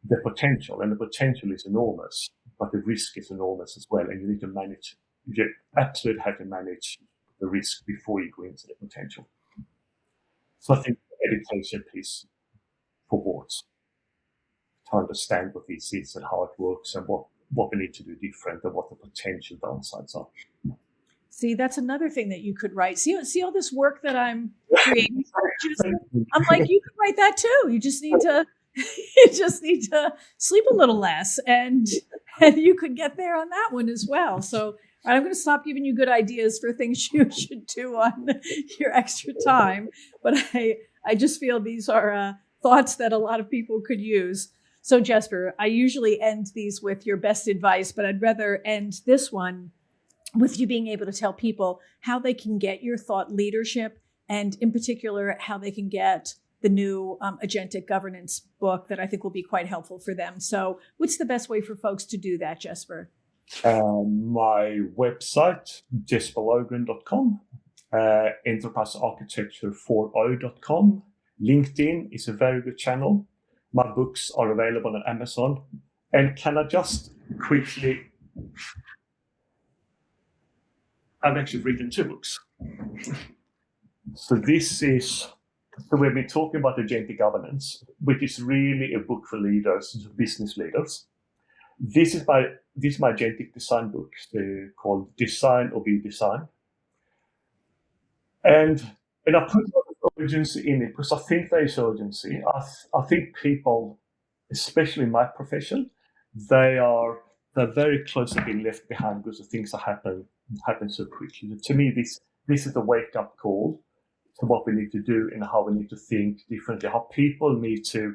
the potential. And the potential is enormous, but the risk is enormous as well. And you need to manage, you absolutely have to manage the risk before you go into the potential. So I think the education piece for boards, to understand what this is and how it works and what we need to do different and what the potential downsides are. See, that's another thing that you could write. See all this work that I'm creating? I'm like, you could write that too. You just need to sleep a little less, and you could get there on that one as well. So I'm going to stop giving you good ideas for things you should do on your extra time. But I just feel these are thoughts that a lot of people could use. So Jesper, I usually end these with your best advice, but I'd rather end this one with you being able to tell people how they can get your thought leadership, and in particular, how they can get the new Agentic Governance book that I think will be quite helpful for them. So what's the best way for folks to do that, Jesper? My website, jesperlowgren.com, Enterprise Architecture 4.0.com. LinkedIn is a very good channel. My books are available on Amazon. And can I just quickly... I've actually written 2 books. So we've been talking about agentic governance, which is really a book for leaders, business leaders. This is my agentic design book called Design or Be Design. And I put a lot of urgency in it because I think there is urgency. I think people, especially in my profession, they're very close to being left behind because the things that happen so quickly. To me, this is a wake-up call to what we need to do and how we need to think differently, how people need to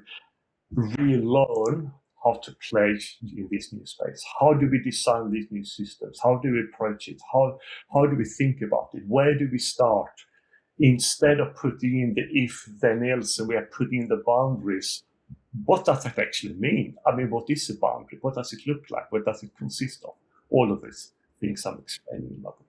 relearn how to play in this new space. How do we design these new systems? How do we approach it? How do we think about it? Where do we start? Instead of putting in the if, then else, and we are putting in the boundaries, what does that actually mean? I mean, what is a boundary? What does it look like? What does it consist of? All of these things I'm explaining in my book.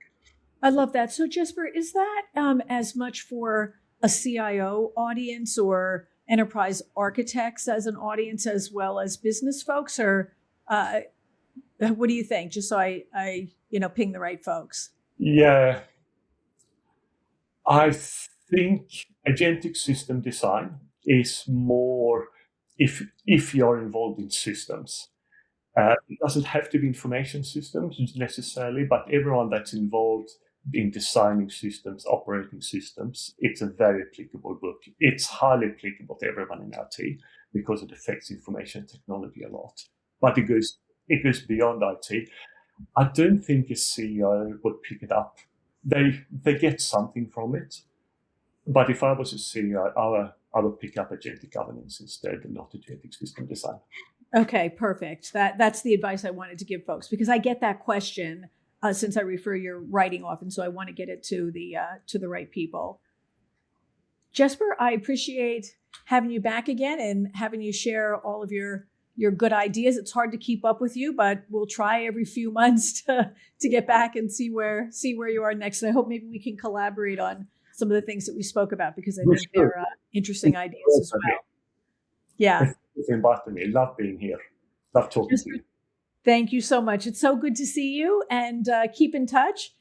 I love that. So Jesper, is that as much for a CIO audience or enterprise architects as an audience as well as business folks, or what do you think? Just so I ping the right folks. Yeah, I think agentic system design is more if you're involved in systems. It doesn't have to be information systems necessarily, but everyone that's involved in designing systems, operating systems, it's a very applicable book. It's highly applicable to everyone in IT because it affects information technology a lot. But it goes beyond IT. I don't think a CEO would pick it up. They get something from it. But if I was a CEO, I would pick up agentic governance instead and not agentic system design. Okay, perfect. That's the advice I wanted to give folks, because I get that question since I refer your writing often, so I want to get it to the right people. Jesper, I appreciate having you back again and having you share all of your good ideas. It's hard to keep up with you, but we'll try every few months to get back and see where you are next. And I hope maybe we can collaborate on some of the things that we spoke about, because I think they're interesting ideas as well. Yeah. Thank you for inviting me. Love being here. Love talking to you. Thank you so much. It's so good to see you, and keep in touch.